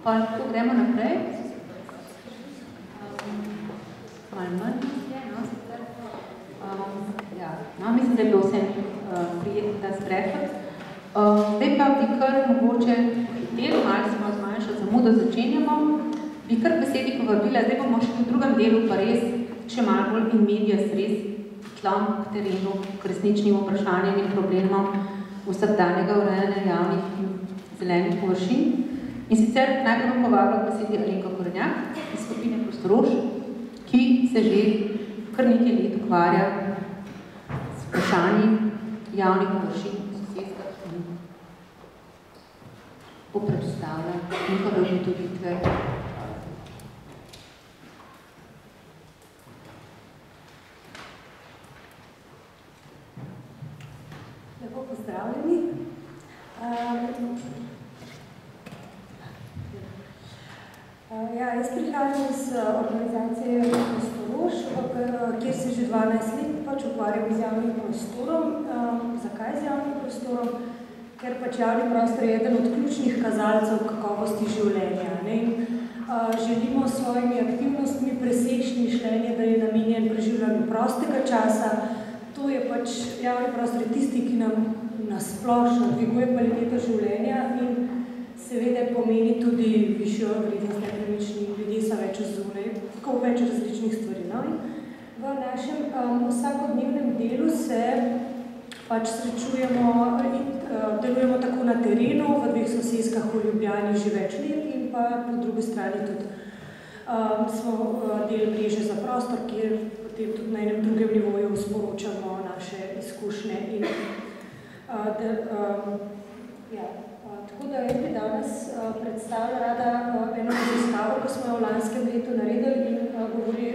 Pa tako gremo naprej. Malo manj je, no, sicer. No, mislim, da je bilo vse prijetno ta sprehod. Zdaj pa bi kar mogoče hitel, malo smo zmanjšali zamudo, začenjamo. Bi kar besedi povabila, zdaj bomo še v drugem delu pa res še malo bolj in medias res tlom k terenu, k resničnim vprašanjem in problemom vsakdanjega urejanja javnih in zelenih površin. In sicer najprej bom povabila k besedi Alenko Korenjak iz skupine Prostorož, ki se že kar nekaj let ukvarja s vprašanji javnih površin v soseskah in popredstavlja njihove ugotovitve. Lepo pozdravljeni. Jaz prihajam iz organizacije Prostorož, kjer se že 12 let ukvarjam z javnim prostorom. Zakaj z javnim prostorom? Ker javni prostor je eden od ključnih kazalcev kakovosti življenja. Želimo s svojimi aktivnostmi preseči mišljenje, da je namenjen preživljanju prostega časa. To je javni prostor je tisti, ki nam nasplošno dviguje kvaliteto življenja in seveda pomeni tudi višjo vrednost nepremičnin. Ljudje so več zunaj, tako več različnih stvari. V našem vsakodnevnem delu se srečujemo in delujemo tako na terenu, v dveh soseskah v Ljubljani že več let in pa po drugi strani tudi smo del mreže za prostor, kjer potem tudi na enem drugem nivoju sporočamo naše izkušnje. Tako da jaz bi danes predstavila rada eno raziskavo, ko smo jo v lanskem letu naredili in govori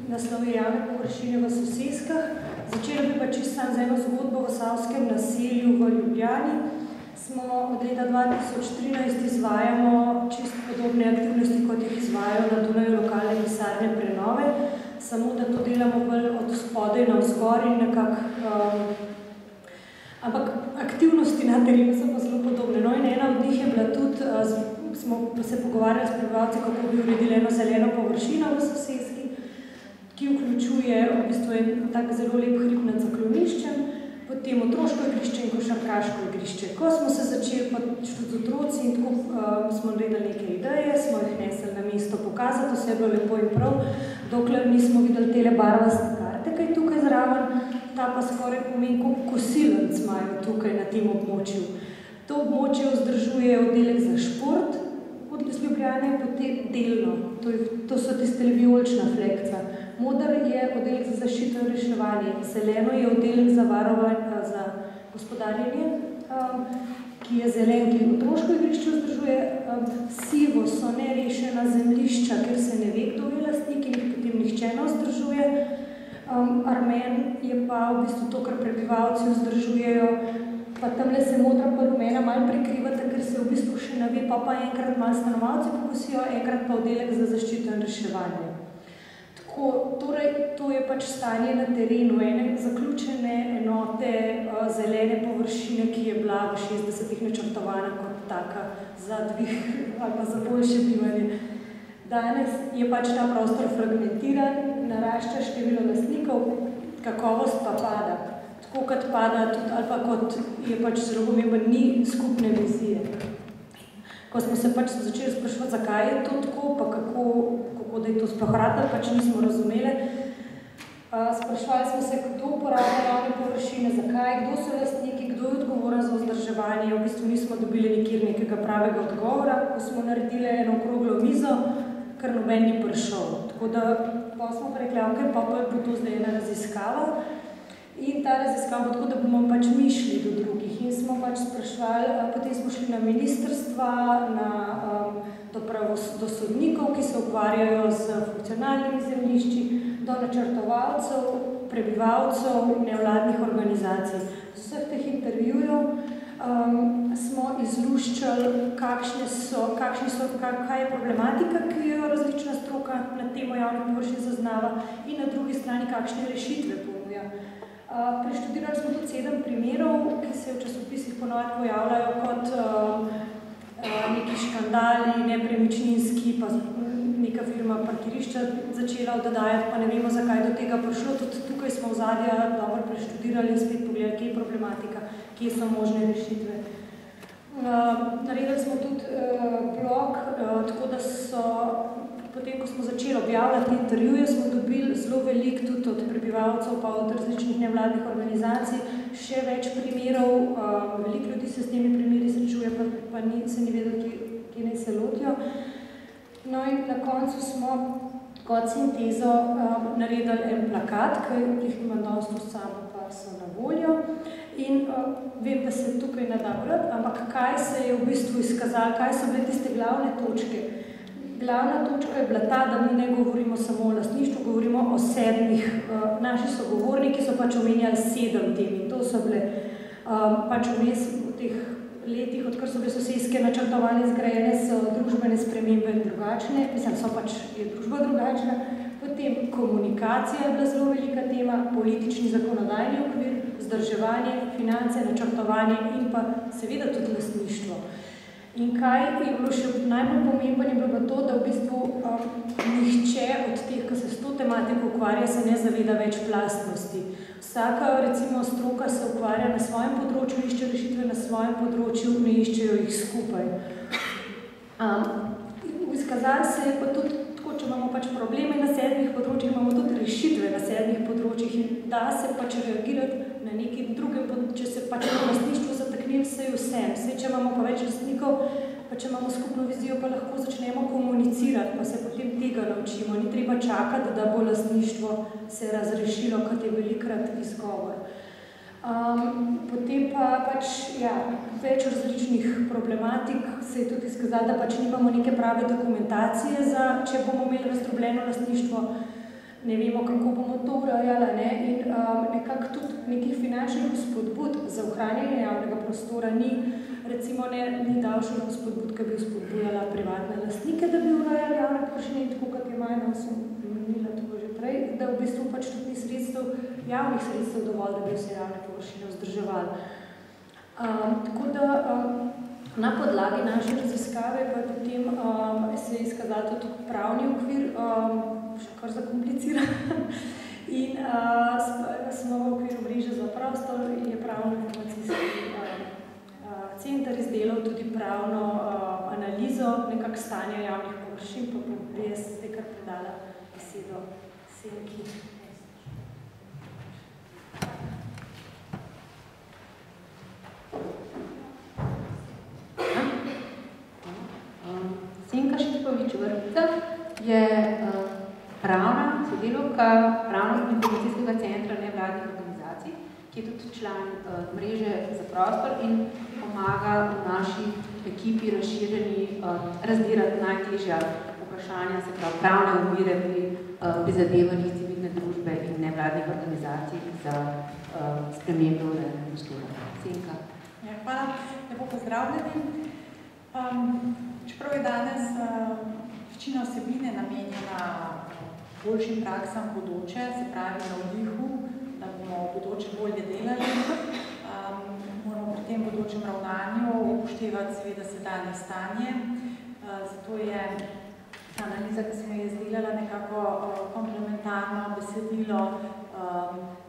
naslov javne površine v soseskah. Začela bi čisto sam z eno zgodbo v Savskem naselju v Ljubljani. Smo od leta 2013 izvajamo čisto podobne aktivnosti, kot jih izvajajo na Dunaju lokalne pisarne prenove, samo da to delamo bolj od spodaj na vzgor in ampak aktivnosti na terenu so pa zelo podobne. In ena od njih je bila tudi, smo se pogovarjali s prebivalci, kako bi uredili eno zeleno površino v soseski, ki vključuje v bistvu tak zelo lep hrib nad zakloniščem, potem otroško igrišče in košarkaško igrišče. Ko smo se začeli tudi z otroci in tako smo naredili neke ideje, smo jih nesli na mesto pokazati, vse je bilo lepo in prav, dokler nismo videli tele barvaste karte, kaj tukaj zraven, ta pa skoraj pomeni, koliko kosilnic imajo tukaj na tem območju. To območje vzdržuje oddelek za šport od Ljubljane, potem delno, to so tiste vijolična flekca. Moder je oddelek za zaščito in reševanje, zeleno je oddelek za varovanje, za gospodarjenje, ki je zelen, ki otroško igrišče vzdržuje, sivo so nerešena zemljišča, ker se ne ve, kdo je lastnik in jih potem nihče ne vzdržuje. Armen je pa v bistvu to, kar prebivalci vzdržujejo, pa tamle se modra pa rumena malo prekrivata, ker se v bistvu še ne ve, pa enkrat malo stanovalci pokosijo, enkrat pa oddelek za zaščito in reševanje. Torej, to je stanje na terenu, ene zaključene enote zelene površine, ki je bila v 60-ih načrtovana kot taka za dvig ali pa za boljše bivanje. Danes je ta prostor fragmentiran, narašča število lastnikov, kakovost pa pada. Tako kot pada tudi, ali pa kot je zelo pomemben, ni skupne vizije. Ko smo se začeli spraševati, zakaj je to tako, pa kako da je to sploh ratalo, nismo razumeli. Spraševali smo se, kdo uporablja javne površine, zakaj, kdo so lastniki, kdo je odgovoren za vzdrževanje. V bistvu nismo dobili nikjer nekega pravega odgovora, ko smo naredili eno okroglo mizo, ker noben ni prišel. Tako da pa smo pa rekli, ok, pa bo to zdaj ena raziskava. In ta raziskava bo tako, da bomo mi šli do drugih. In smo spraševali, potem smo šli na ministrstva, do sodnikov, ki se ukvarjajo z funkcionalnimi zemljišči, do načrtovalcev, prebivalcev, nevladnih organizacij. Z vseh teh intervjujev smo izluščali, kaj je problematika, ki jo različna stroka na temo javnih površin zaznava in na drugi strani, kakšne rešitve ponuja. Preštudirali smo tudi 7 primerov, ki se v časopisih ponovno pojavljajo kot neki škandali, nepremičninski, pa neka firma parkirišča začela oddajati, pa ne vemo, zakaj do tega prišlo. Tudi tukaj smo v zadnje dobro preštudirali in spet pogledali, kje je problematika, kje so možne rešitve. Naredili smo tudi blog, tako da so, potem, ko smo začeli objavljati intervjuje, smo dobili zelo veliko tudi od prebivalcev pa od različnih nevladnih organizacij, še več primerov, veliko ljudi se s temi primeri srečuje, pa se ni vedel, kje naj se lotijo. No in na koncu smo kot sintezo naredili en plakat, ki jih imam dosto samo, pa so na voljo. In vem, da se tukaj ne da brati, ampak kaj se je v bistvu izkazalo, kaj so bile tiste glavne točke. Glavna točka je bila ta, da mi ne govorimo samo o lastništvu, govorimo o 7. Naši sogovorniki so pač omenjali 7 tem in to so bile pač vmes v teh letih, odkar so bile soseske načrtovane, zgrajene, so družbene spremembe drugačne, mislim, je družba drugačna, potem komunikacija je bila zelo velika tema, politični zakonodajni okvir, vzdrževanje, finance, načrtovanje in pa seveda tudi lastništvo. In kaj je bilo še najbolj pomembno, je bilo to, da v bistvu nihče od teh, ki se s to tematiko ukvarja, se ne zaveda več plastnosti. Vsaka, recimo, stroka se ukvarja na svojem področju, išče rešitve na svojem področju, ne iščejo jih skupaj. Izkazali se je pa tudi tako, če imamo pač probleme na 7 področjih, imamo tudi rešitve na 7 področjih in da se pač reagirati na nekim drugem, če se pač v lastništvu zataknili, se je vsem. Če imamo pa več lastnikov, pa če imamo skupno vizijo, pa lahko začnemo komunicirati, pa se potem tega naučimo. Ni treba čakati, da bo lastništvo se razrešilo, kot je velikokrat izgovor. Potem pa pač, več različnih problematik se je tudi izkazalo, da pač nimamo neke prave dokumentacije za, če bomo imeli razdrobljeno lastništvo, ne vemo, kako bomo to urejali, in nekako tudi nekih finančnih spodbud za ohranjanje javnega prostora ni, recimo ni davčnih spodbud, ki bi spodbujala privatne lastnike, da bi urejali javne površine, tako kot je Majna, sem menila tako že prej, da v bistvu pač tudi ni sredstev, javnih sredstev dovolj, da bi vse javne površine vzdrževali. Tako da na podlagi naše raziskave pa potem se je izkazal tudi pravni okvir, še kar zakompliciran. In smo v okviru mreže za prostor, je pravno-informacijski center izdelal tudi pravno analizo nekako stanja javnih površin, pa bi jaz zdaj kar predala besedo Senki. Senka Štepovič-Vrbica je pravna sodelavka Pravno-informacijskega centra nevladnih organizacij, ki je tudi član mreže za prostor in pomaga v naši ekipi razširjeni razdirati najtežja vprašanja, se pravi pravne ovire pri prizadevanjih civilne družbe in nevladnih organizacij za spremembo urejanja prostora. Senka. Hvala, lepo pozdravljeni. Čeprav je danes večina vsebine namenjena boljšim praksam bodoče, se pravi na vdihu, da bomo bodoče bolje delali, moramo pri tem bodočem ravnanju upoštevati seveda sedanje stanje. Zato je analiza, ki smo jo izdelala, nekako komplementarno besedilo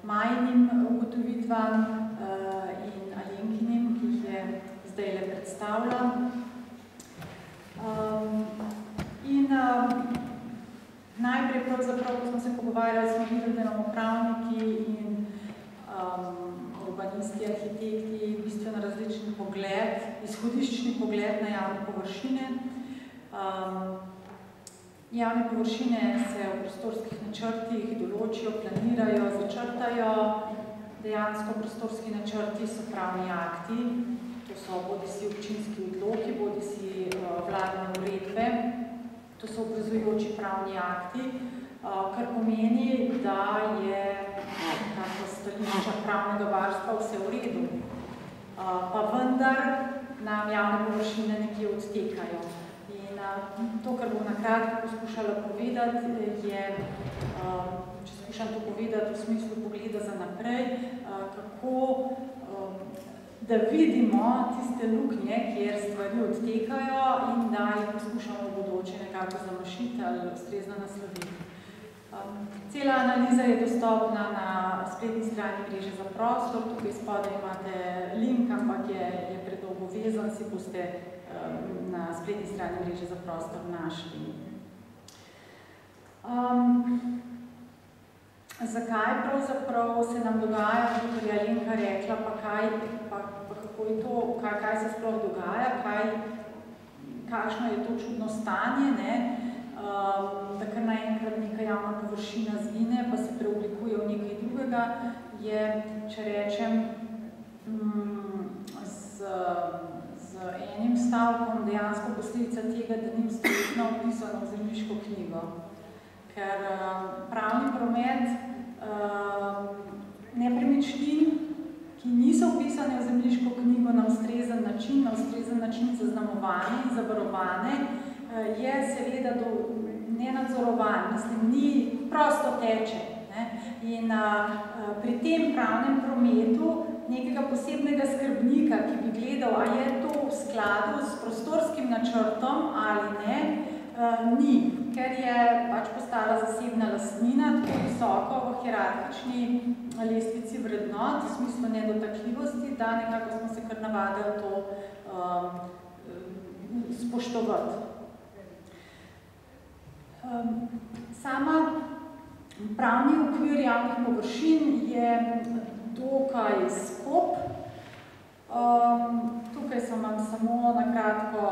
Majnim ugotovitvam in Alenkinim, ki jih je zdaj le predstavila. Najprej pravzaprav, ko smo se pogovarjali, smo videli, da imamo pravniki in urbanisti, arhitekti bistveno različen pogled, izhodiščni pogled na javne površine. Javne površine se v prostorskih načrtih določijo, planirajo, začrtajo. Dejansko prostorski načrti so pravni akti, to so bodisi občinski odloki, bodisi vladne uredbe. To so obvezujoči pravni akti, kar pomeni, da je nekako stališča pravnega varstva vse v redu. Pa vendar nam javne površine nekje odtekajo. In to, kar bom nakratko poskušala povedati, je, če skušam to povedati v smislu pogleda za naprej, kako da vidimo tiste luknje, kjer stvari odtekajo in da jih poskušamo v bodoče nekako zamašiti ali ustrezno nasloviti. Cela analiza je dostopna na spletni strani Mreže za prostor, tukaj spodaj imate link, ampak je predolgo vezan, si boste na spletni strani Mreže za prostor našli. Zakaj pravzaprav se nam dogaja, kot je Alenka rekla, pa kako je to, kaj se sploh dogaja, kakšno je to čudno stanje, ne? Da kar naenkrat neka javna površina zgine, pa se preoblikuje v nekaj drugega, je, če rečem, z enim stavkom dejansko posledica tega, da ni ustrezno vpisano v zemljiško knjigo. Ker pravni promet nepremičnin, ki niso vpisane v zemljiško knjigo na ustrezen način zaznamovane in zavarovane, je seveda nenadzorovan, mislim, ni prosto teče. Ne? In pri tem pravnem prometu nekega posebnega skrbnika, ki bi gledal, a je to v skladu s prostorskim načrtom ali ne, ni, ker je pač postala zasebna lastnina, tako visoko v hierarhični lestvici vrednot, v smislu nedotakljivosti, da nekako smo se kar navadili to spoštovati. Sama pravni okvir javnih površin je dokaj skop. Tukaj sem vam samo na kratko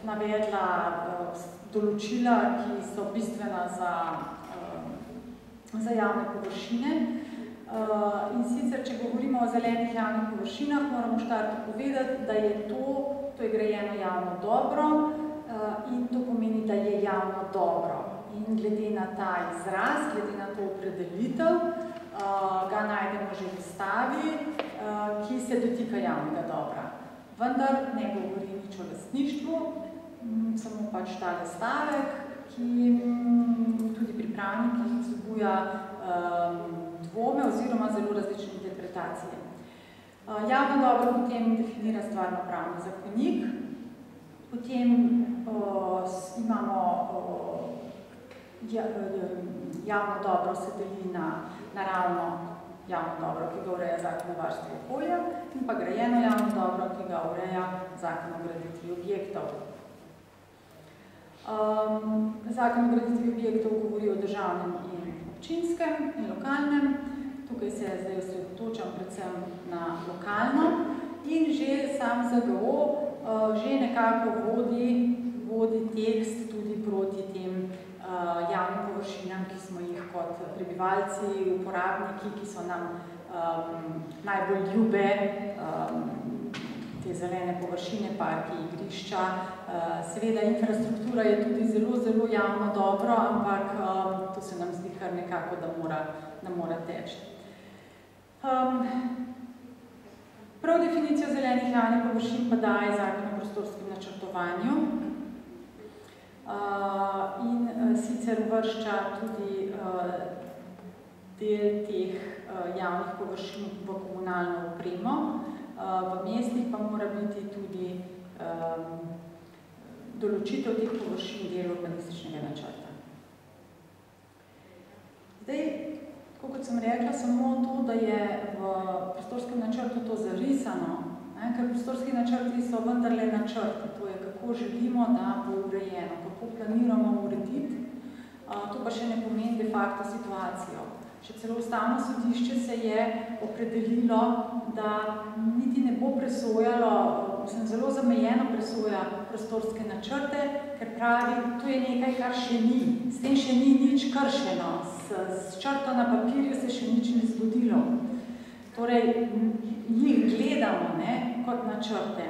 navedla določila, ki so bistvena za javne površine. In sicer, če govorimo o zelenih javnih površinah, moramo v štartu povedati, da je to je grajeno javno dobro in to pomeni, da je javno dobro. In glede na ta izraz, glede na to opredelitev, ga najdemo že v ustavi, ki se dotika javnega dobra. Vendar ne govori nič o lastništvu, samo pač tale stavek, ki tudi pri pravnikih vzbuja dvome oziroma zelo različne interpretacije. Javno dobro potem definira stvarno-pravni zakonik, potem imamo javno dobro se deli na naravno javno dobro, ki ga ureja Zakon o varstvu okolja, in pa grajeno javno dobro, ki ga ureja Zakon o graditvi objektov. Zakon o graditvi objektov govori o državnem in občinskem in lokalnem. Tukaj se zdaj osredotočam predvsem na lokalno in že sam ZGO že nekako vodi tekst tudi proti tem javnim površinam, ki smo jih kot prebivalci, uporabniki, ki so nam najbolj ljube, te zelene površine, parki, igrišča. Seveda, infrastruktura je tudi zelo, zelo javno dobro, ampak to se nam zdi kar nekako, da mora teči. Prav definicijo zelenih javnih površin pa daje Zakon o prostorskem načrtovanju in sicer uvršča tudi del teh javnih površin v komunalno opremo. V mestih pa mora biti tudi določitev teh površin del urbanističnega načrta. Zdaj, kot sem rekla, samo to, da je v prostorskem načrtu to zarisano, ker prostorski načrti so vendarle načrti, to je kako želimo, da bo urejeno, kako planiramo urediti, to pa še ne pomeni de facto situacijo. Še celo Ustavno sodišče se je opredelilo, da niti ne bo presojalo, zelo zamejeno presoja prostorske načrte, ker pravi, to je nekaj, kar še ni, s tem še ni nič kršeno, s črto na papirju se še nič ne zgodilo. Torej, jih gledamo kot načrte.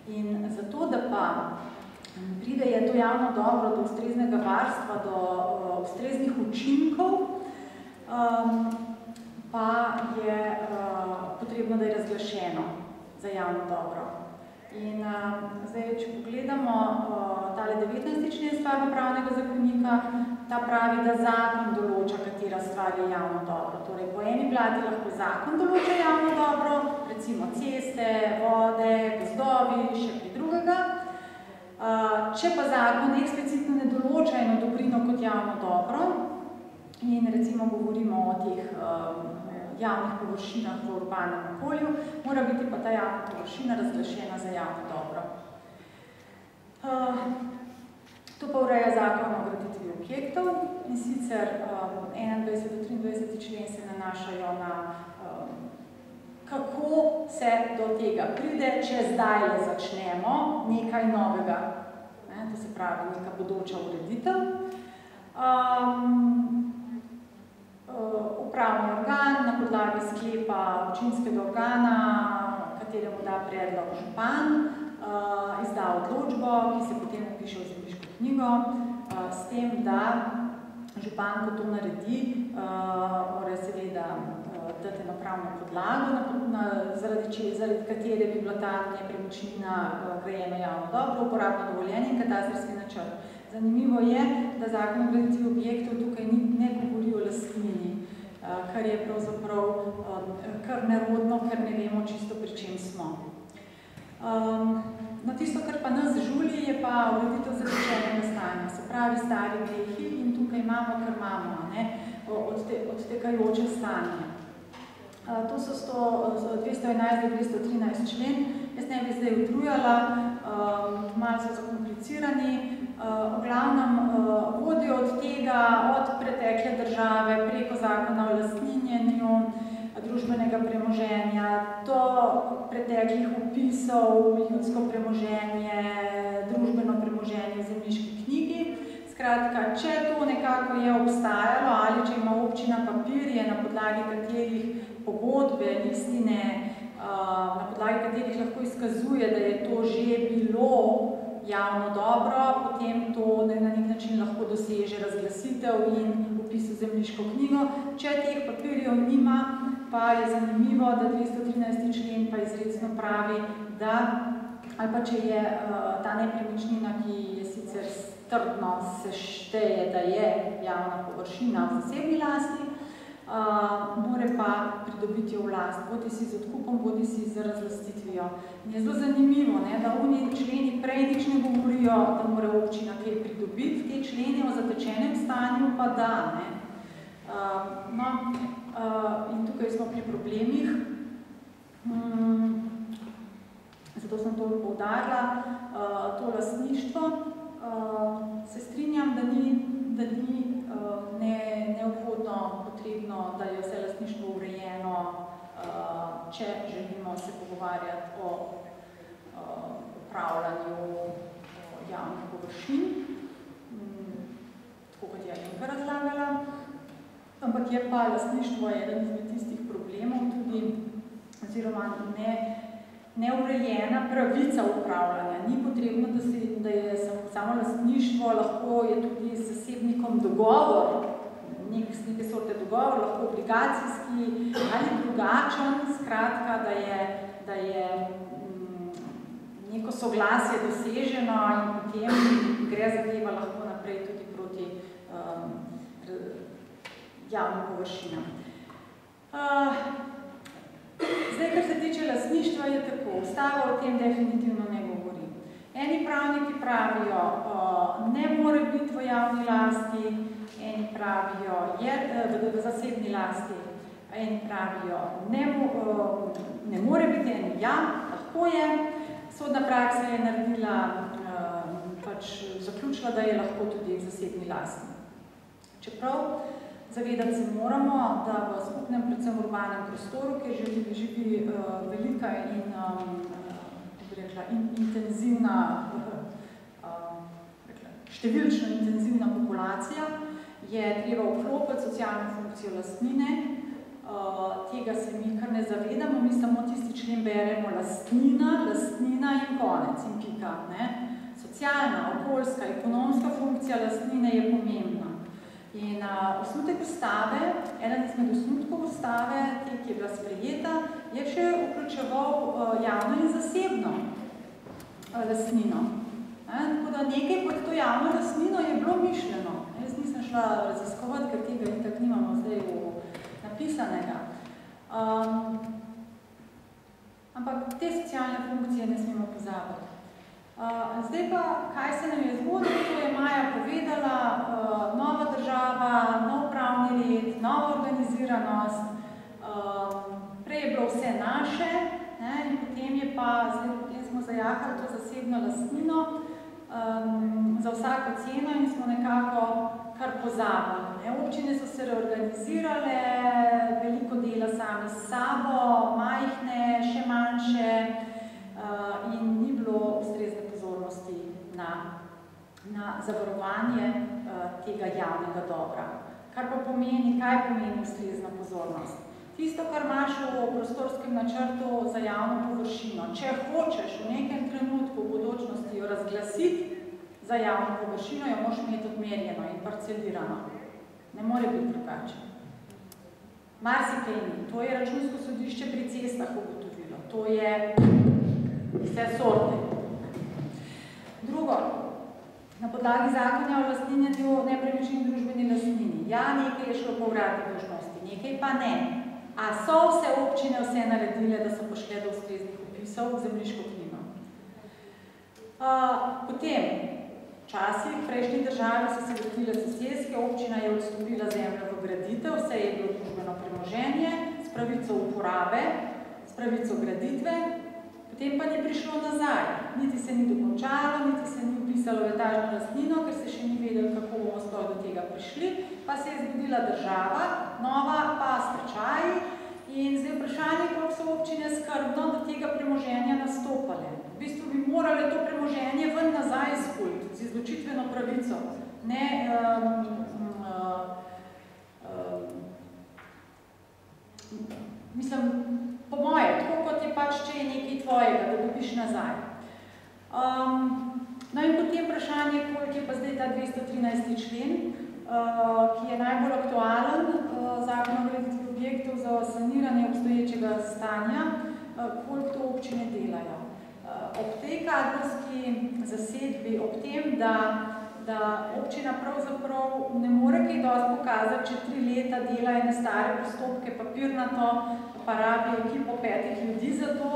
In zato, da pa pride je to javno dobro do ustreznega varstva, do ustreznih učinkov, pa je potrebno, da je razglašeno za javno dobro. In zdaj, če pogledamo tale 19. člen Stvarno-pravnega zakonika, ta pravi, da zakon določa, katera stvar je javno dobro. Torej, po eni plati lahko zakon določa javno dobro, recimo ceste, vode, gozdovi, še kaj drugega. Če pa zakon eksplicitno ne določa eno dobrino kot javno dobro in recimo govorimo o teh javnih površinah v urbanem okolju, mora biti pa ta javna površina razglašena za javno dobro. To pa ureja zakon o graditvi objektov in sicer 21. do 23. člen se nanašajo na kako se do tega pride, če zdaj začnemo nekaj novega. To se pravi neka bodoča ureditev. Upravni organ na podlagi sklepa občinskega organa, kateremu da predlog župan, izda odločbo, ki se potem vpiše v zemljiško knjigo, s tem, da župan, ko to naredi, mora seveda dati eno pravno podlago, zaradi katere bi bila ta nepremičnina grajena javno dobro, uporabno dovoljenje in katastrski načrt. Zanimivo je, da zakon o graditvi objektov tukaj ne govori o lastnini, kar je pravzaprav kar nerodno, ker ne vemo čisto, pri čem smo. No, tisto, kar pa nas žuli, je pa ureditev zatečenega stanja, se pravi stari grehi in tukaj imamo, kar imamo, odtekajoče stanje. To so 211 do 213 člen, jaz ne bi zdaj utrujala, malo so zakomplicirani, v glavnem vodijo od tega, od pretekle države, preko zakona o lastninjenju, družbenega premoženja, do preteklih opisov, ljudsko premoženje, družbeno premoženje v zemljiški knjigi. Skratka, če to nekako je obstajalo ali če ima občina papirje, na podlagi katerih pogodbe, listine, na podlagi katerih lahko izkazuje, da je to že bilo javno dobro, potem to na nek način lahko doseže razglasitev in vpis v zemljiško knjigo. Če teh papirjev nima, pa je zanimivo, da 213. člen pa izrecno pravi, da, ali pa če je ta nepremičnina, ki je sicer trdno se šteje, da je javna površina v zasebni lasti, more pa pridobiti v last, bodi si z odkupom, bodi si z razlastitvijo. In je zelo zanimivo, da oni členi prej nič ne govorijo, da mora občina kaj pridobiti, te členi o zatečenem stanju pa da. In tukaj smo pri problemih, zato sem to poudarila, to lastništvo. Se strinjam, da ni neobhodno potrebno, da je vse lastništvo urejeno, če želimo se pogovarjati o upravljanju javnih površin, tako kot je Alenka razlagala. Ampak je pa lastništvo eden izmed tistih problemov tudi, oziroma neurejena pravica upravljanja. Ni potrebno, da je samo lastništvo, lahko je tudi z zasebnikom dogovor, neke sorte dogovor, lahko obligacijski ali drugačen, skratka, da je neko soglasje doseženo in potem gre zadeva lahko naprej tudi proti javnim površinam. Zdaj, kar se tiče lastništva, je tako. Ustava o tem definitivno ne govori. Eni pravniki pravijo, ne more biti v javni lasti, eni pravijo, je v zasebni lasti, eni pravijo, ne more biti, eni ja, lahko je. Sodna praksa je naredila, zaključila, da je lahko tudi v zasebni lasti. Čeprav zavedati se moramo, da v skupnem, predvsem urbanem prostoru, kjer živi velika in intenzivna, številčno intenzivna populacija, je treba vklopiti socialno funkcijo lastnine. Tega se mi kar ne zavedamo, mi samo tisti člen beremo lastnina in konec in pika. Socialna, okoljska, ekonomska funkcija lastnine je pomembna. In osnutek ustave, eden izmed osnutkov ustave, ki je bila sprejeta, je še vključeval javno in zasebno lastnino. Tako da nekaj pod to javno lastnino je bilo mišljeno. Jaz nisem šla raziskovati, ker tega itak nimamo zdaj napisanega. Ampak te socialne funkcije ne smemo pozabiti. Zdaj pa, kaj se nam je zgodilo, to je Maja povedala, nova država, nov pravni red, nova organiziranost, prej je bilo vse naše, ne, in potem je pa, zdaj potem smo zajahali to zasebno lastnino za vsako ceno in smo nekako kar pozabili. Ne. Občine so se reorganizirale, veliko dela sami s sabo, majhne, še manjše, in ni bilo ustrezne pozornosti na zavarovanje tega javnega dobra. Kar pa pomeni, kaj pomeni ustrezna pozornost? Tisto, kar imaš v prostorskem načrtu za javno površino, če hočeš v nekem trenutku v bodočnosti jo razglasiti za javno površino, jo moraš imeti odmerjeno in parcelirano. Ne more biti drugače. Marsikaj ni. To je Računsko sodišče pri cestah ugotovilo. To je vse sorte. Drugo, na podlagi zakona o lastninjenju nepremičnin družbeni lastnini. Ja, nekaj je šlo po uradni dolžnosti, nekaj pa ne. A so vse občine vse naredile, da so pošle do ustreznih opisov v zemljiško knjigo? Potem, včasih, v prejšnji državi so se vrtile soseske, občina je odstopila zemljo v graditev, vse je bilo družbeno premoženje, s pravico uporabe, s pravico graditve, potem pa ni prišlo nazaj. Niti se ni dokončalo, niti se ni upisalo v etažno lastnino, ker se še ni vedeli, kako bomo sploh do tega prišli, pa se je zgodila država, nova pa stečaji in zdaj vprašanje, koliko so občine skrbno do tega premoženja nastopale. V bistvu bi morali to premoženje ven nazaj izkult, z izločitveno pravico. Ne, mislim, po moje, tako kot je pač, če je nekaj tvojega, da dobiš nazaj. No in potem vprašanje, koliko je pa zdaj ta 213. člen, ki je najbolj aktualen, zakon o graditvi objektov za saniranje obstoječega stanja, koliko to občine delajo. Ob tej kadrovski zasedbi, ob tem, da občina pravzaprav ne more kaj dosti pokazati, če 3 leta dela ene stare postopke papirnato, pa rabi ekipo 5 ljudi za to,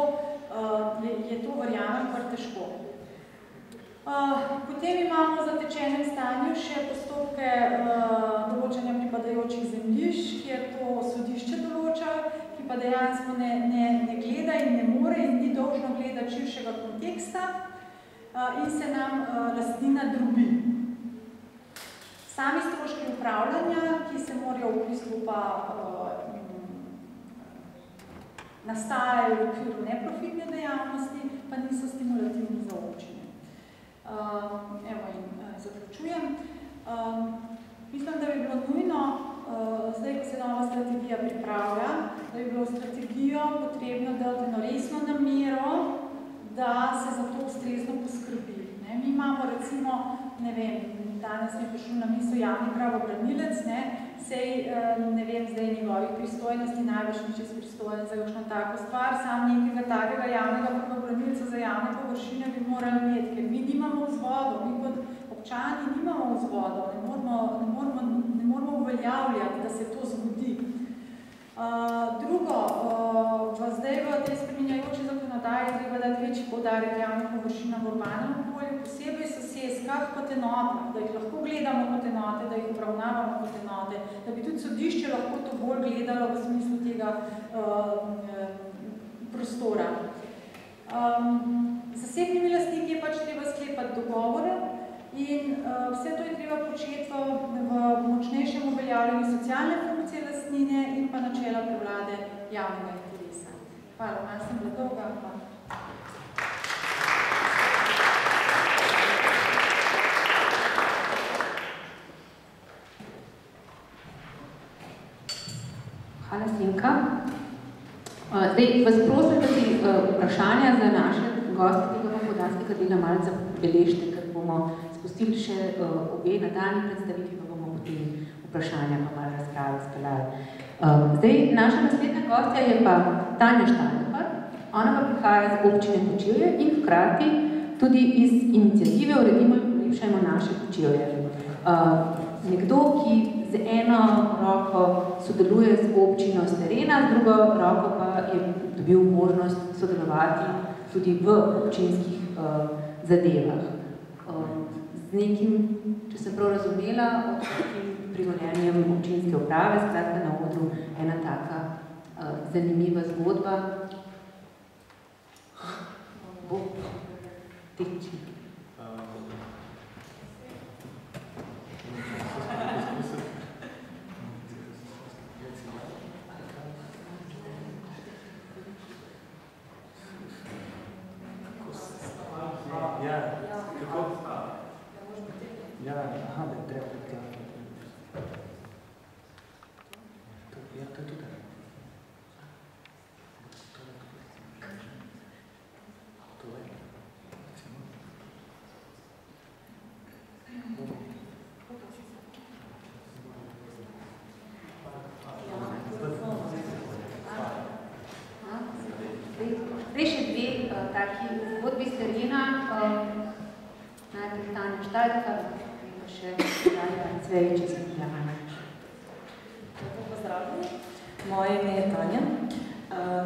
je to verjamem kar težko. Potem imamo v zatečenem stanju še postopke določanja pripadajočih zemljišč, kjer to sodišče določa, ki pa dejansko ne gleda in ne more in ni dolžno gledati širšega konteksta in se nam lastnina drobi. Sami stroški upravljanja, ki se morajo v bistvu pa nastajajo v okviru neprofitne dejavnosti, pa niso stimulativni za občine. Evo in zaključujem. Mislim, da bi bilo nujno, zdaj, ko se nova strategija pripravlja, da bi bilo strategijo potrebno dati eno resno namero, da se za to ustrezno poskrbi. Mi imamo recimo, ne vem, danes mi je prišel na misel javni pravobranilec, sej, ne vem, zdaj njegovih pristojnosti, največ ni čez pristojnost za kakšno tako stvar, sam nekega takega javnega pravobranilca za javne površine bi morali imeti, ker mi nimamo vzvodov, mi kot občani nimamo vzvodov, ne moramo uveljavljati, da se to zgodi. Drugo, zdaj v tej spreminjajoči zakonodaji treba dati večji poudarek javnih površinam v urbanem okolju, posebej soseskah kot enotah, da jih lahko gledamo kot enote, da jih obravnavamo kot enote, da bi tudi sodišče lahko to bolj gledalo v smislu tega prostora. Z zasebnimi lastniki je pač treba sklepati dogovore in vse to je treba početi v močnejšem uveljavljanju socialne funkcije lastnine in pa načela prevlade javnega interesa. Hvala, malo sem bila dolga. Hvala, Simka. Zdaj, vas prosim, da si vprašanja za naše goste tega popodanskega dela malo zabeležite, ker bomo spustili še obe nadaljni predstavitvi, pa bomo potem vprašanja pa malo razprave speljali. Zdaj, naša naslednja gostja je pa Tanja Štalpar. Ona pa prihaja z občine Kočevje in hkrati tudi iz iniciative Uredimo in polepšajmo naše Kočevje. nekdo, ki z eno roko sodeluje z občino z terena, z drugo roko pa je dobil možnost sodelovati tudi v občinskih zadevah. Z nekim, če sem prav razumela, odprtim privoljenjem občinske uprave, skratka na odru ena taka zanimiva zgodba. Bo teči. Zdaj še dve taki zgodbi z terena. Najprej Tanja Štaljka, in pa še Tanja Cvejič iz Ljubljane. Lepo pozdravljeni. Moje ime je Tanja.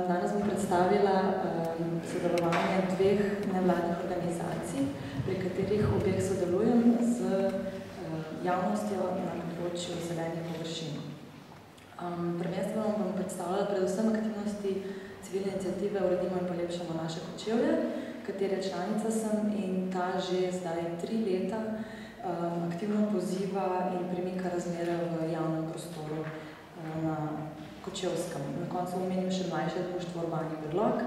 Danes bom predstavila sodelovanje dveh nevladnih organizacij, pri katerih obeh sodelujem z javnostjo na področju zelenih površin. Prvenstveno bom predstavljala predvsem aktivnosti civilne iniciative Uredimo in polepšamo naše Kočevje, katere članica sem in ta že zdaj 3 leta aktivno poziva in premika razmere v javnem prostoru na Kočevskem. Na koncu omenim še mlajše društvo Urbani Brlog,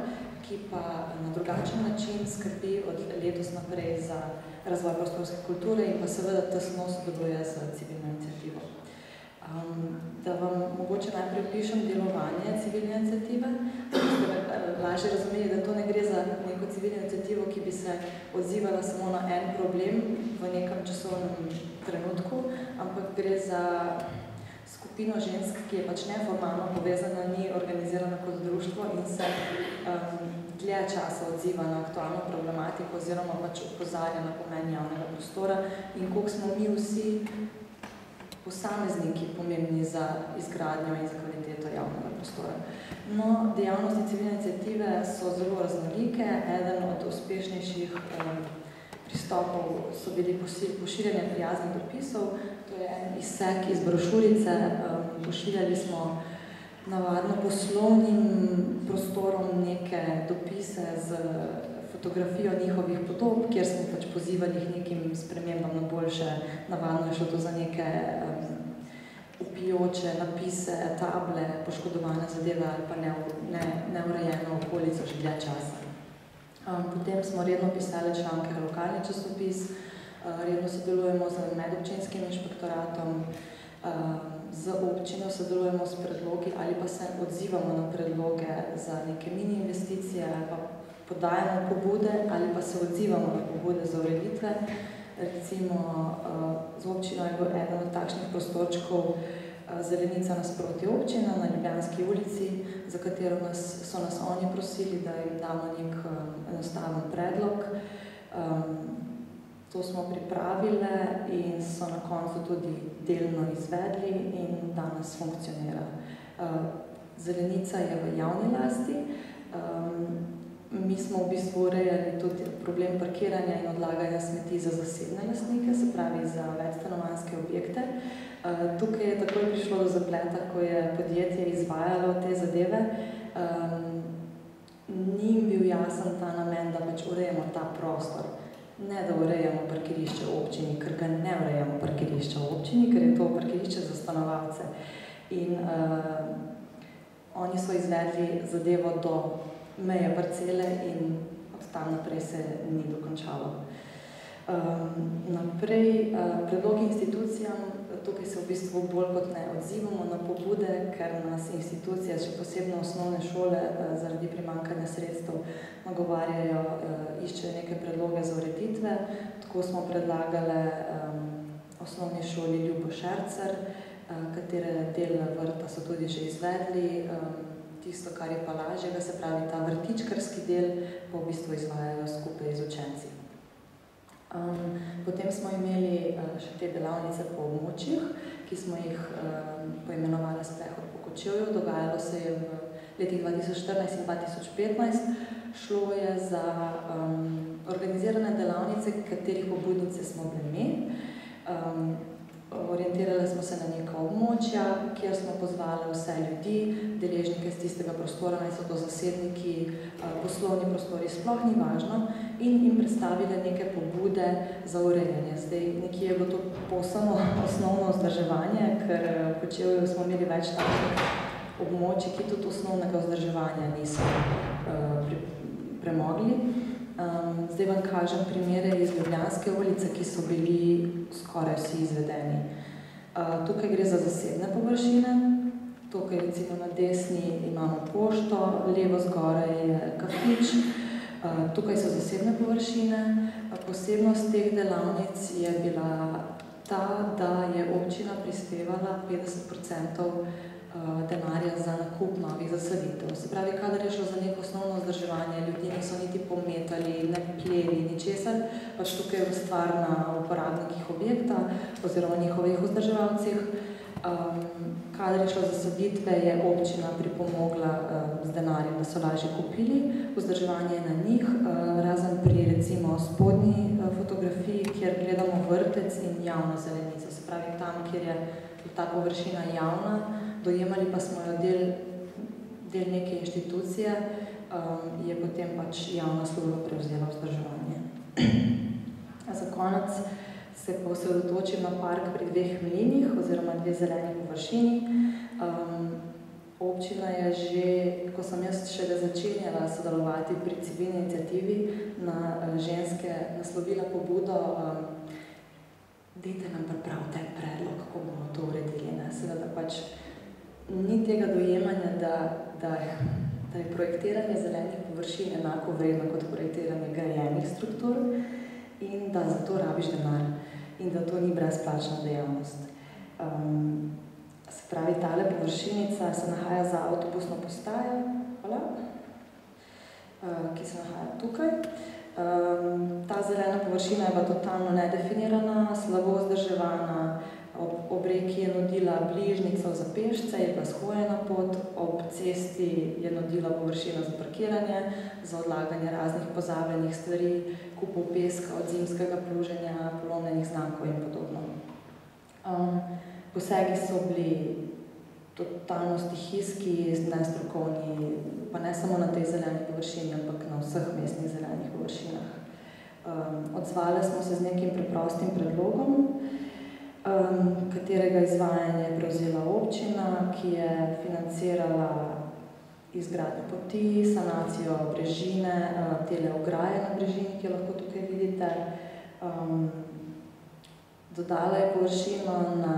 ki pa na drugačen način skrbi od letos naprej za razvoj prostorske kulture in pa seveda tesno sodeluje z civilno inicijativo. Da vam mogoče najprej opišem delovanje civilne iniciative, da boste lažje razumeli, da to ne gre za neko civilno inicijativo, ki bi se odzivala samo na en problem v nekem časovnem trenutku, ampak gre za skupino žensk, ki je pač neformalno povezana, ni organizirana kot društvo in se dlje časa odziva na aktualno problematiko oziroma pač opozarja na pomen javnega prostora in koliko smo mi vsi posamezniki pomembni za izgradnjo in za kvaliteto javnega prostora. No, dejavnosti civilne iniciative so zelo raznolike. Eden od uspešnejših pristopov so bili pošiljanje prijaznih dopisov. To je en izsek iz brošurice. Pošiljali smo navadno poslovnim prostorom neke dopise z fotografijo njihovih podob, kjer smo pač pozivali nekim spremembam na boljše. Navadno je šlo to za neke vpijoče napise, table, poškodovane zadeve ali pa neurejeno okolico že dlje časa. Potem smo redno pisali članke v lokalni časopis, redno sodelujemo z medobčinskim inšpektoratom, z občino sodelujemo s predlogi ali pa se odzivamo na predloge za neke mini investicije ali pa podajamo pobude ali pa se odzivamo na pobude za ureditve. Recimo z občino je bil eden od takšnih prostorčkov zelenica nasproti občina na Ljubljanski ulici, za katero so nas oni prosili, da jim damo nek enostaven predlog. To smo pripravile in so na koncu tudi delno izvedli in danes funkcionira. Zelenica je v javni lasti. Mi smo v bistvu urejali tudi problem parkiranja in odlaganja smeti za zasebne lastnike, se pravi za večstanovanjske objekte. Tukaj je takoj prišlo do zapleta, ko je podjetje izvajalo te zadeve. Ni jim bil jasen ta namen, da pač urejamo ta prostor. Ne, da urejamo parkirišče v občini, ker ga ne urejamo parkirišče v občini, ker je to parkirišče za stanovalce. In oni so izvedli zadevo do meje parcele in od tam naprej se ni dokončalo. Naprej, predlogi institucijam, tukaj se v bistvu bolj kot ne odzivamo na pobude, ker nas institucije, še posebno osnovne šole, zaradi primanjkanja sredstev nagovarjajo, iščejo neke predloge za ureditve. Tako smo predlagale osnovni šoli Ljubo Šercer, katere del vrta so tudi že izvedli. Tisto, kar je pa lažjega, se pravi ta vrtičkarski del, pa v bistvu izvajajo skupaj z učenci. Potem smo imeli še te delavnice po območjih, ki smo jih poimenovali Sprehod po Kočevju. Dogajalo se je v letih 2014 in 2015. Šlo je za organizirane delavnice, katerih pobudnice smo bili mi. Orientirali smo se na neka območja, kjer smo pozvali vse ljudi, deležnike z tistega prostora, naj so to zasebniki, poslovni prostori, sploh ni važno, in jim predstavili neke pobude za urejanje. Zdaj, nekje je bilo to povsem osnovno vzdrževanje, ker v Kočevju smo imeli več takih območij, ki tudi osnovnega vzdrževanja niso premogli. Zdaj vam kažem primere iz Ljubljanske ulice, ki so bili skoraj vsi izvedeni. Tukaj gre za zasebne površine. Tukaj recimo na desni imamo pošto, levo zgoraj je kafič. Tukaj so zasebne površine. Posebnost teh delavnic je bila ta, da je občina prispevala 50% denarja za nakup novih zasaditev. Se pravi, kadar je šlo za neko osnovno vzdrževanje, ljudje niso niti pometali, ne pleli, ničesar, pač tukaj je stvar na uporabnikih objekta oziroma njihovih vzdrževalcih. Kadar je šlo za zasaditve, je občina pripomogla z denarjem, da so lažje kupili. Vzdrževanje je na njih, razen pri recimo spodnji fotografiji, kjer gledamo vrtec in javno zelenico. Se pravi, tam, kjer je ta površina javna, dojemali pa smo jo del neke inštitucije, je potem pač javna služba prevzela vzdrževanje. Za konec se posredotočim na park pri 2 mlinih oziroma 2 zeleni površini. Občina je že, ko sem jaz šele začenjala sodelovati pri civilni iniciativi, na ženske naslovila pobudo, dajte nam pripraviti predlog, kako bomo to uredili. Seveda pač ni tega dojemanja, da je projektiranje zelenih površin enako vredno kot projektiranje grajenih struktur in da za to rabiš denar in da to ni brezplačna dejavnost. Se pravi, tale površinica se nahaja za avtobusno postajo, ki se nahaja tukaj. Ta zelena površina je pa totalno nedefinirana, slabo vzdrževana, ob reki je nudila bližnico za pešce, je pa shojena pot, ob cesti je nudila površino za parkiranje, za odlaganje raznih pozabljenih stvari, kupov peska od zimskega pluženja, polomljenih znakov in podobno. Posegi so bili totalno stihijski, nestrokovni, pa ne samo na tej zeleni površini, ampak na vseh mestnih zelenih površinah. Odzvali smo se z nekim preprostim predlogom, katerega izvajanje je prevzela občina, ki je financirala izgradnjo poti, sanacijo brežine, tele ograje na brežini, ki jo lahko tukaj vidite. Dodala je površino na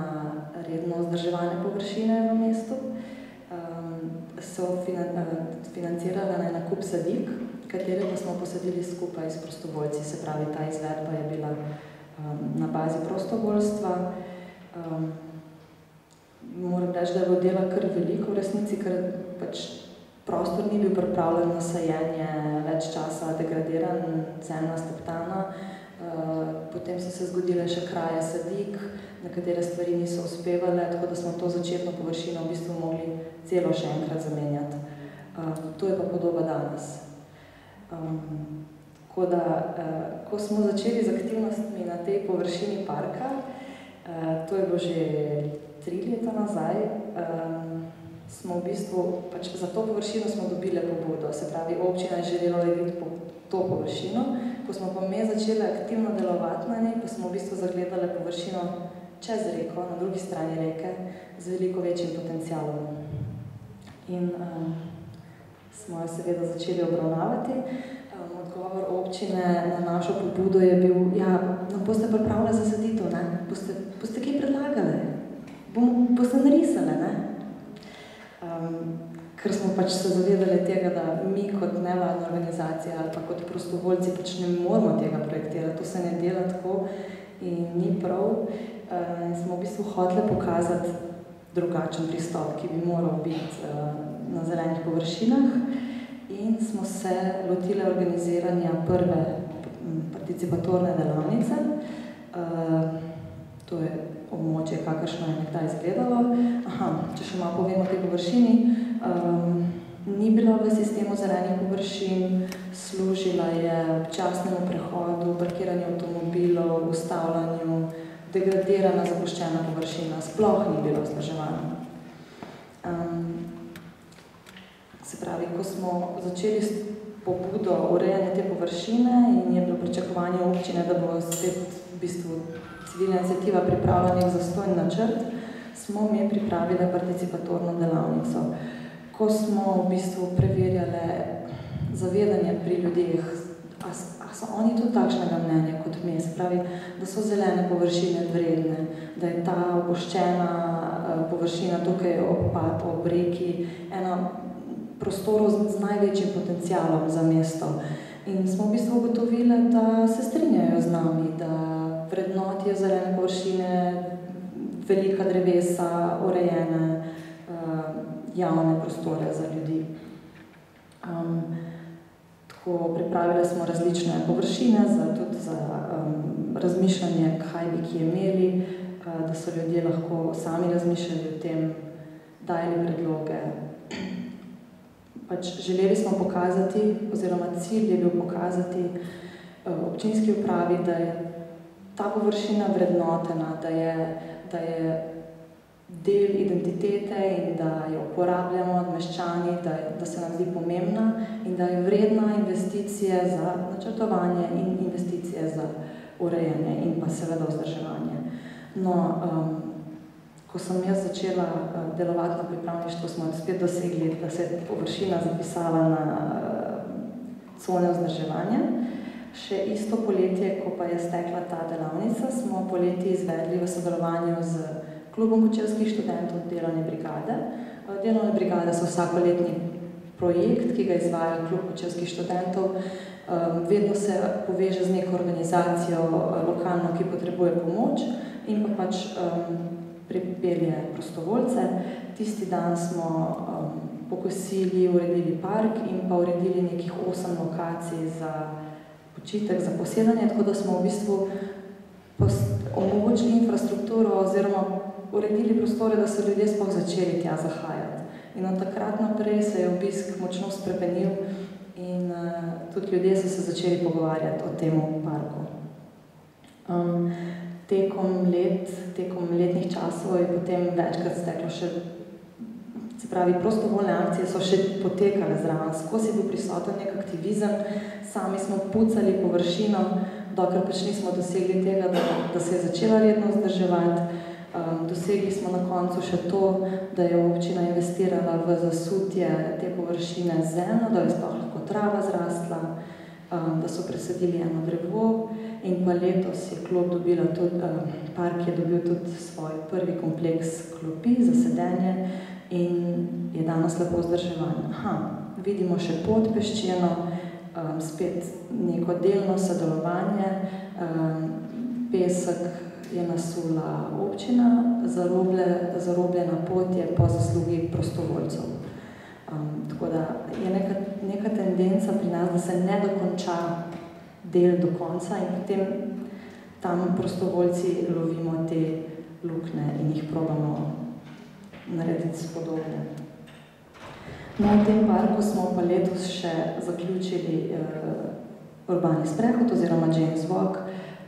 redno vzdrževane površine v mestu. So financirala na nakup sadik, katere pa smo posadili skupaj s prostovoljci. Se pravi, ta izvedba je bila na bazi prostovoljstva. Moram reči, da je bilo dela kar veliko v resnici, ker pač prostor ni bil pripravljen na sajenje, več časa degradiran, zemlja steptana. Potem so se zgodile še kraje sadik, na katere stvari niso uspevale, tako da smo to začetno površino v bistvu mogli celo še enkrat zamenjati. To je pa podoba danes. Tako da, ko smo začeli z aktivnostmi na tej površini parka, to je bilo že 3 leta nazaj, smo v bistvu, pač za to površino smo dobili pobudo, se pravi, občina je želela urediti to površino, ko smo pa mi začeli aktivno delovati na njej, pa smo v bistvu zagledali površino čez reko, na drugi strani reke, z veliko večjim potencialom. In smo jo seveda začeli obravnavati. Odgovor občine na našo pobudo je bil, ja, nam boste pripravili zasaditev, ne? Boste kaj predlagali? Boste narisali, ne? Ker smo pač se zavedali tega, da mi kot nevladna organizacija ali pa kot prostovoljci pač ne moramo tega projektirati, to se ne dela tako in ni prav. Smo v bistvu hoteli pokazati drugačen pristop, ki bi moral biti na zelenih površinah in smo se lotili organiziranja prve participatorne delavnice. To je območje, kakršno je nekdaj izgledalo. Če še malo povem o tej površini, ni bila v sistemu zelenih površin, služila je občasnemu prehodu, parkiranju avtomobilov, ustavljanju, degradirana, zapuščena površina, sploh ni bila vzdrževana. Se pravi, ko smo začeli s pobudo urejanja te površine in je bilo pričakovanje občine, da bo spet v bistvu civilna iniciativa pripravila nek zastojn načrt, smo mi pripravili participatorno delavnico. Ko smo v bistvu preverjali zavedanje pri ljudeh, a so oni tudi takšnega mnenja kot mi, se pravi, da so zelene površine vredne, da je ta opuščena površina tukaj ob reki ena prostorov z največjim potencialom za mesto. In smo v bistvu ugotovili, da se strinjajo z nami, da vrednotijo zelene površine, velika drevesa, urejene javne prostore za ljudi. Tako pripravili smo različne površine tudi za razmišljanje, kaj bi kje imeli, da so ljudje lahko sami razmišljali o tem, dajali predloge. Želeli smo pokazati, oziroma cilj je bil pokazati občinski upravi, da je ta površina vrednotena, da je del identitete in da jo uporabljamo meščani, da se nam zdi pomembna in da je vredna investicije za načrtovanje in investicije za urejanje in pa seveda vzdrževanje. Ko sem jaz začela delovati na pripravništvu, smo spet dosegli, da se je površina zapisala na cone vzdrževanja. Še isto poletje, ko pa je stekla ta delavnica, smo poleti izvedli v sodelovanju z Klubom kočevskih študentov delovne brigade. Delovne brigade so vsakoletni projekt, ki ga izvaja Klub kočevskih študentov. Vedno se poveže z neko organizacijo lokalno, ki potrebuje pomoč in pa pripelje prostovoljce. Tisti dan smo pokosili, uredili park in pa uredili nekih 8 lokacij za počitek, za posedanje, tako da smo v bistvu omogočili infrastrukturo oziroma uredili prostore, da so ljudje sploh začeli tja zahajati. In od takrat naprej se je obisk močno spremenil in tudi ljudje so se začeli pogovarjati o tem parku. Tekom letnih časov je potem večkrat steklo še, se pravi, prostovoljne akcije so še potekale zraven, skozi je bil prisoten nek aktivizem, sami smo pucali površino, dokler nismo dosegli tega, da se je začela redno vzdrževati. Dosegli smo na koncu še to, da je občina investirala v zasutje te površine z zemljo, da je sploh lahko trava zrastla, da so presadili eno drevo in pa letos je klub dobila tudi, park je dobil tudi svoj prvi kompleks klopi za sedenje in je danes lepo vzdrževan. Vidimo še pod peščeno, spet neko delno sodelovanje, pesek je nasula občina, zarobljena pot je po zaslugi prostovoljcev. Tako da je neka tendenca pri nas, da se ne dokonča del do konca in potem tam prostovoljci lovimo te lukne in jih probamo narediti spodobne. Na tem parku smo pa letos še zaključili urbani sprehod oziroma James Walk.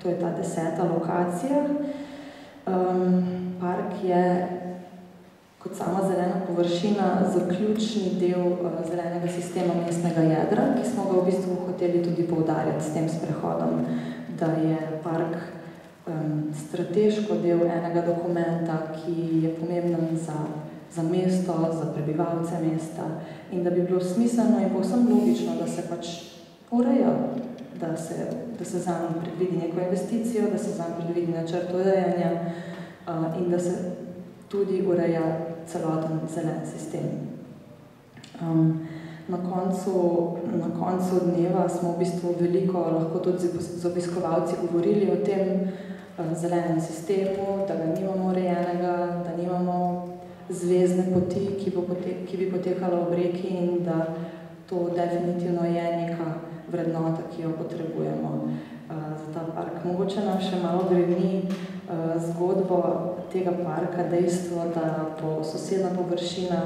To je ta 10. lokacija. Park je kot sama zelena površina zaključni del zelenega sistema mestnega jedra, ki smo ga v bistvu hoteli tudi poudarjati s tem sprehodom, da je park strateško del enega dokumenta, ki je pomemben za mesto, za prebivalce mesta in da bi bilo smiselno in povsem logično, da se ureja, da se zanj predvidi neko investicijo, da se zanj predvidi načrt urejanja in da se tudi ureja celoten zelen sistem. Na koncu dneva smo v bistvu veliko lahko tudi z obiskovalci govorili o tem zelenem sistemu, da ga nimamo urejenega, da nimamo zvezdne poti, ki bi potekala ob reki in da to definitivno je neka vrednota, ki jo potrebujemo. za ta park. Mogoče nam še malo greni zgodbo tega parka, dejstvo, da bo sosedna površina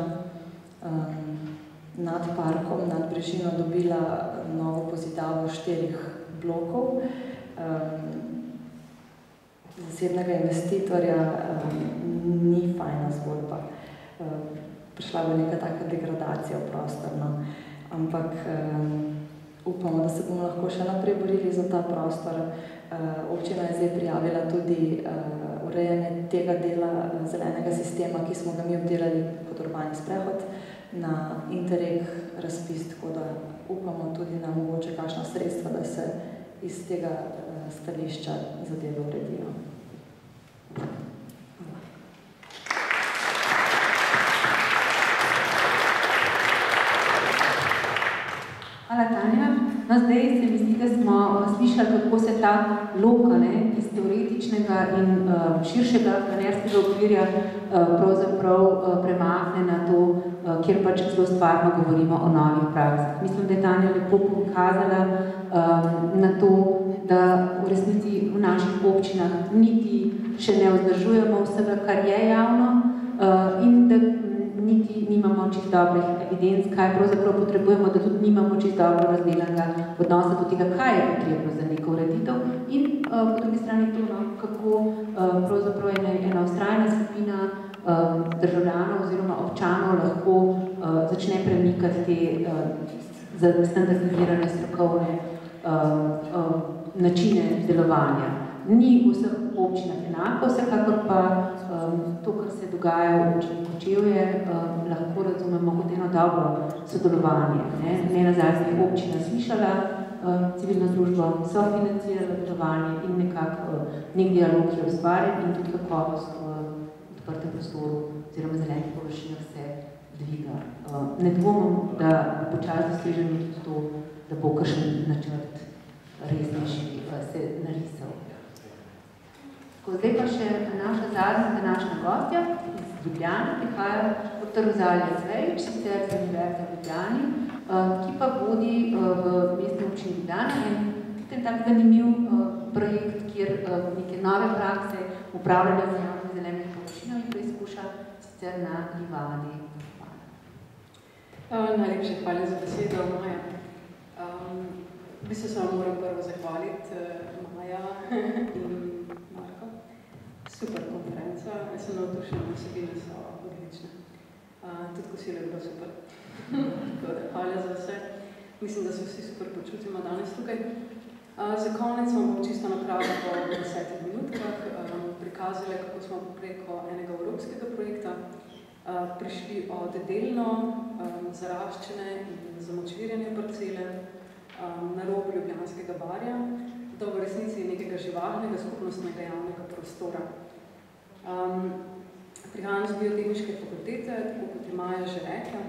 nad parkom, nad brežino dobila novo pozidavo 4 blokov. Zasebnega investitorja ni fajna zgodba. Prišla bo neka taka degradacija v prostor, no. Ampak upamo, da se bomo lahko še naprej borili za ta prostor. Občina je zdaj prijavila tudi urejanje tega dela zelenega sistema, ki smo ga mi obdelali kot urbani sprehod na Interreg razpis, tako da upamo tudi na mogoče kakšna sredstva, da se iz tega stališča zadeve uredijo. Hvala, Tanja. No, zdaj se mi zdi, da smo slišali, kako se ta loka iz teoretičnega in širšega planerskega okvirja pravzaprav premakne na to, kjer pač zelo stvarno govorimo o novih praksah. Mislim, da je Tanja lepo pokazala na to, da v resnici v naših občinah niti še ne vzdržujemo vsega, kar je javno in da niti nimamo čisto dobrih evidenc, kaj pravzaprav potrebujemo, da tudi nimamo čisto dobro razdelanega odnosa do tega, kaj je potrebno za neko ureditev in po drugi strani to, kako pravzaprav ena vztrajna skupina državljanov oziroma občanov lahko začne premikati te standardizirane strokovne načine delovanja. Ni v vseh občinah enako, vsekakor pa to, kar se dogaja v občini Kočevje, lahko razumemo kot eno dobro sodelovanje. Ne nazadnje je občina slišala civilno družbo, so financirala delovanje in nekako nek dialog je ustvarjen in tudi kakovost v odprtem prostoru oziroma zelenih površinah se dviga. Ne dvomim, da bo počasi doseženo tudi to, da bo kakšen načrt resnejši se narisal. Zdaj pa še naša zadnja današnja gostja iz Ljubljane, prihaja dr. Rozalija Cvejić, sicer z Univerze v Ljubljani, ki pa vodi v mestni občini Ljubljana in tak zanimiv projekt, kjer neke nove prakse upravljanja z javnimi zelenimi površinami preizkuša sicer na livadi. Najlepše hvala za besedo, Maja. V bistvu se vam moram prvo zahvaliti, Maja in super konferenca, jaz sem navdušena, vsebine so odlične. Tudi kosilo je bilo super. Tako da, hvala za vse. Mislim, da se vsi super počutimo danes tukaj. Za konec vam bom čisto na kratko po 10 minutkah prikazali, kako smo preko enega evropskega projekta prišli od delno zaraščene in zamočvirjene parcele na robu Ljubljanskega barja do v resnici nekega živahnega skupnostnega javnega prostora. Prihajam z biotehniške fakultete, tako kot je Maja že rekla,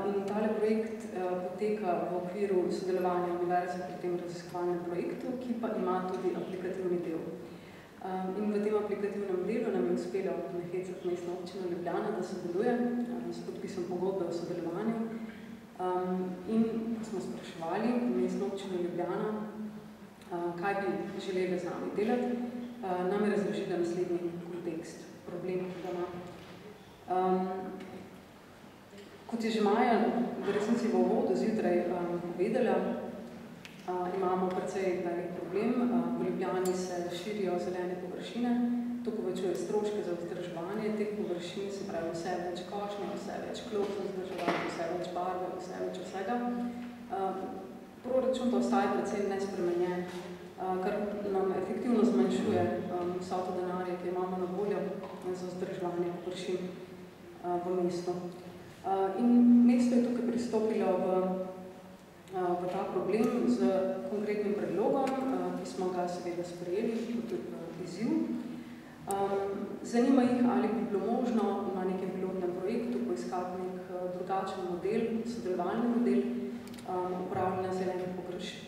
in tale projekt poteka v okviru sodelovanja univerze pri tem raziskovalnem projektu, ki pa ima tudi aplikativni del. In v tem aplikativnem delu nam je uspelo nahecati mestno občino Ljubljana, da sodeluje s podpisom pogodbe o sodelovanju. In smo spraševali mestno občino Ljubljana, kaj bi želeli z nami delati, nam je razložila naslednji kontekst, problem, ki ga ima. Kot je že Maja v resnici v uvodu zjutraj povedala, imamo precej velik problem. V Ljubljani se širijo zelene površine, to povečuje stroške za vzdrževanje teh površin, se pravi vse več košnje, vse več klop za vzdrževanje, vse več barve, vse več vsega. Proračun pa ostaja precej nespremenjen, kar nam efektivno zmanjšuje vso to denarje, ki imamo na voljo za vzdrževanje površin v mestu. In mesto je tukaj pristopilo v ta problem z konkretnim predlogom, ki smo ga seveda sprejeli kot izziv. Zanima jih, ali bi bilo možno na nekem pilotnem projektu poiskati nek drugačen model, sodelovalni model upravljanja zelenih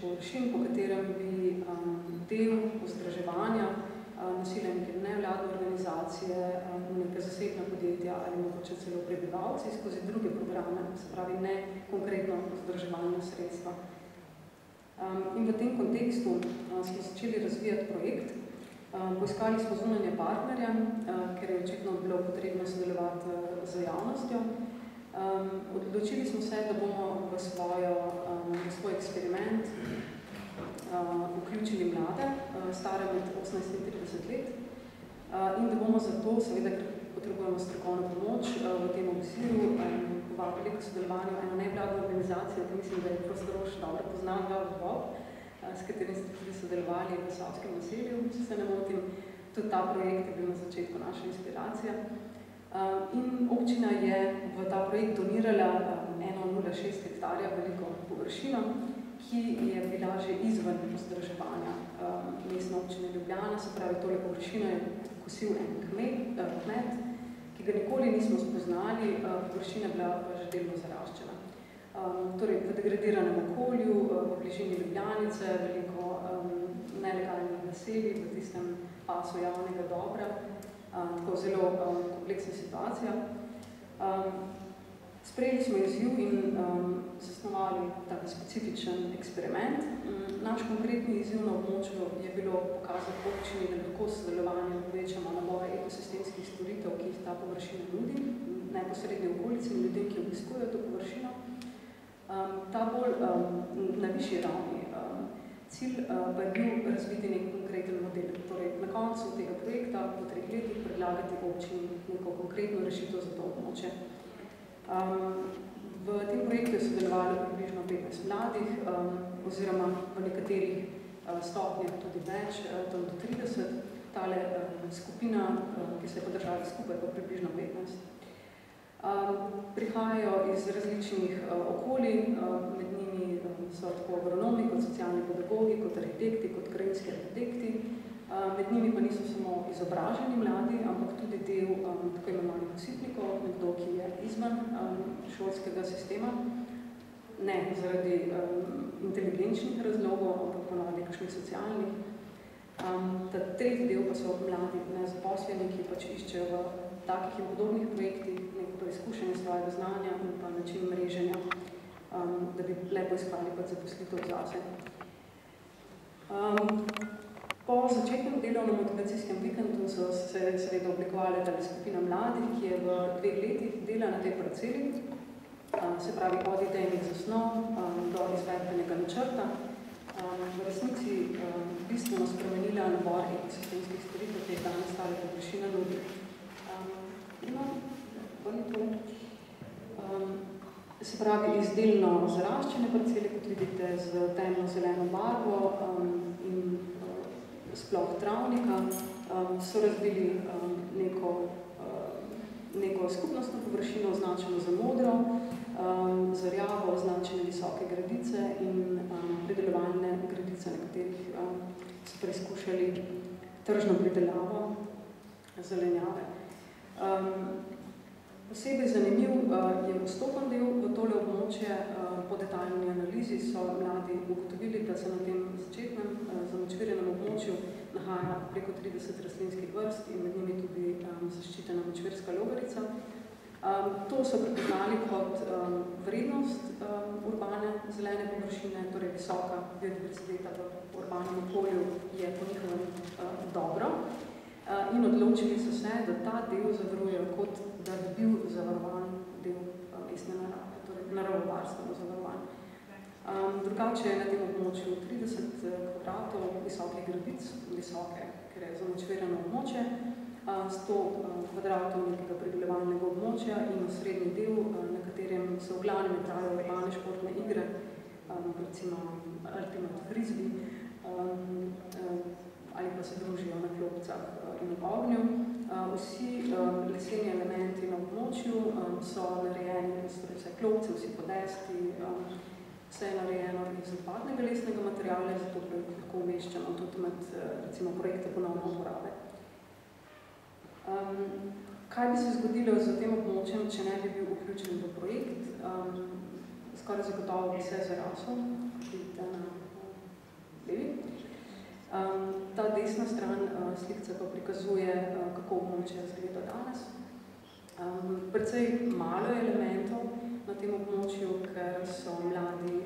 površin, po katerem bi del vzdrževanja nosile neke nevladne organizacije, neke zasebne podjetja ali mogoče celo prebivalci skozi druge programe, se pravi ne konkretno vzdrževalna sredstva. In v tem kontekstu smo začeli razvijati projekt. Poiskali smo zunanje partnerja, ker je očitno bilo potrebno sodelovati z javnostjo. Odločili smo se, da bomo v svoj eksperiment vključili mlade, stare med 18 in 30 let, in da bomo zato, seveda, ker potrebujemo strokovno pomoč v tem obziru, povabili k sodelovanju eno nevladno organizacijo, ki mislim, da je Prostorož dobro poznam, s katerim ste tudi sodelovali v Savskem naselju, če se ne motim. Tudi ta projekt je bil na začetku naša inspiracija. In občina je v ta projekt donirala 1,06 hektarja veliko površino, ki je bila že izven vzdrževanja mestne občine Ljubljana, se pravi, tole površino je kosil en kmet, ki ga nikoli nismo spoznali, površina je bila pa že delno zaraščena. Torej, v degradiranem okolju, v bližini Ljubljanice, veliko nelegalnih naselij v tistem pasu javnega dobra, tako zelo kompleksna situacija. Sprejeli smo izziv in zasnovali tak specifičen eksperiment. Naš konkretni izziv na območju je bilo pokazati občini, da lahko s sodelovanjem povečamo nabore ekosistemskih storitev, ki jih ta površina nudi, neposredni okolici in ljudem, ki obiskujejo to površino. Ta bolj na višji ravni cilj pa je bil razviti nek konkreten model. Torej, na koncu tega projekta po 3 letih predlagati občini neko konkretno rešitev za to območje. V tem projektu je sodelovalo približno 15 mladih, oziroma v nekaterih stopnjah tudi več, tam do 30. Tale skupina, ki se je podržala skupaj, pa približno 15. Prihajajo iz različnih okolij, med njimi so tako agronomi, kot socialni pedagogi, kot arhitekti, kot krajinski arhitekti. Med njimi pa niso samo izobraženi mladi, ampak tudi del tako imenovanih osipnikov, nekdo, ki je izven šolskega sistema, ne zaradi inteligenčnih razlogov, ampak ponovadi kakšnih socialnih. Ta tretji del pa so mladi nezaposleni, ki pač iščejo v takih in podobnih projektih neko preizkušenje svojega znanja in pa način mreženja, da bi le poiskali pač zaposlitev zase. Po začetnem delovnem motivacijskem vikendu so se seveda oblikovali tale skupina mladih, ki je v 2 letih dela na tej parceli, se pravi od idejnih zasnov do izvedbenega načrta. V resnici bistveno spremenila nabor ekosistemskih storitev, ki je danes stale površina nudi. Se pravi, izdelno zaraščene parcele, kot vidite, z temno-zeleno barvo in sploh travnika, so razvili neko skupnostno površino, označeno za modro, za rjavo označene visoke gredice in pridelovalne gredice, na katerih so preizkušali tržno pridelavo zelenjave. Posebej zanimiv je vstopen del v tole območje. Po detaljni analizi so mladi ugotovili, da se na tem začetnem zamočvirjenem območju nahaja preko 30 rastlinskih vrst in med njimi tudi zaščitena močvirska logarica. To so prepoznali kot vrednost urbane zelene površine, torej visoka biodiverziteta v urbanem okolju je po njihovem dobro. In odločili so se, da ta del zavarujejo kot da bi bil zavarovan del mestne narave, torej naravovarstveno zavarovan. Drugače je na tem območju 30 kvadratov visokih gredic, visoke, ker je zamočvirjeno območje, 100 kvadratov nekega pridelovalnega območja in osrednji del, na katerem se v glavnem igrajo urbane športne igre, recimo Ultimate Frisbee, ali pa se družijo na klopcah in ognju. Vsi leseni elementi na območju so narejeni, vse klopce, vsi podesti, vse je narejeno iz odpadnega lesnega materiala, zato lahko umeščamo tudi med recimo projekte ponovne uporabe. Kaj bi se zgodilo z tem območjem, če ne bi bil vključen v projekt? Skoraj zagotovo bi se zarasel, vidite na levi. Ta desna stran slikca pa prikazuje, kako območje izgleda danes. Precej malo elementov na tem območju, ker so mladi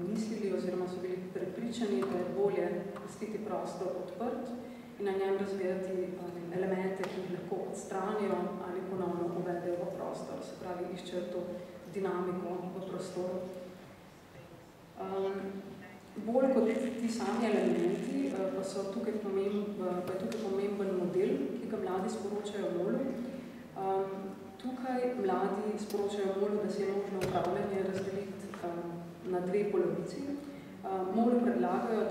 mislili oziroma so bili prepričani, da je bolje pustiti prostor odprt in na njem razvijati elemente, ki jih lahko odstranijo ali ponovno uvedejo v prostor, se pravi, iščejo to dinamiko v prostoru. Bolj kot ti sami elementi, pa je tukaj pomemben model, ki ga mladi sporočajo MOL-u. Tukaj mladi sporočajo MOL-u, da se je možno upravljanje razdeliti na dve polovici. MOL-u predlagajo,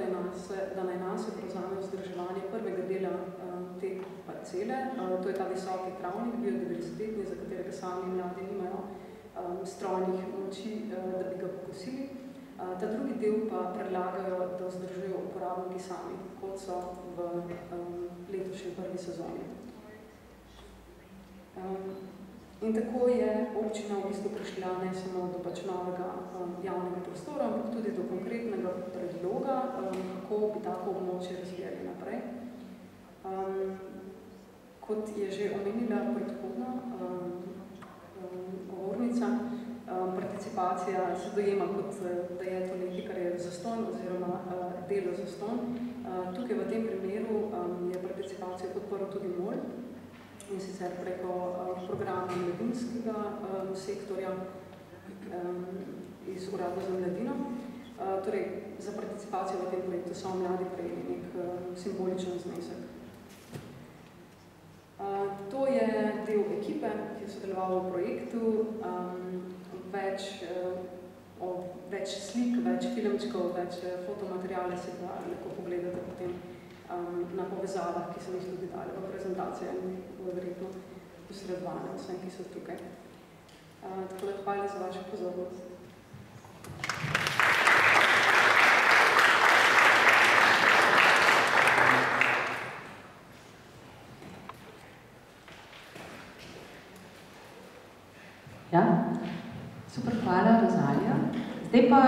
da naj nas prevzame vzdrževanje prvega dela te parcele. To je ta visoki travnik, biodiverzitetni, za katerega sami mladi nimajo strojnih moči, da bi ga pokosili. Ta drugi del pa predlagajo, da vzdržujejo uporabniki sami, kot so v letošnji prvi sezoni. In tako je občina v bistvu prišla ne samo do novega javnega prostora, ampak tudi do konkretnega predloga, kako bi tako območje razvijali naprej. Kot je že omenila predhodna govornica, participacija se dojema kot, da je to nekaj, kar je zastonj oziroma delo zastonj. Tukaj v tem primeru je participacijo podporil tudi MOL, in sicer preko programa mladinskega sektorja iz Urada za mladino. Torej, za participacijo v tem projektu so mladi prejeli nek simboličen znesek. To je del ekipe, ki je sodeloval v projektu. Več slik, več filmčkov, več fotomateriale si ga lahko pogledate potem na povezavah, ki sem jih tudi dali v prezentacijo in bo verjetno posredovane vsem, ki so tukaj. Tako da hvala za vašo pozornost. Ja, super, hvala, Rozalija. Zdaj pa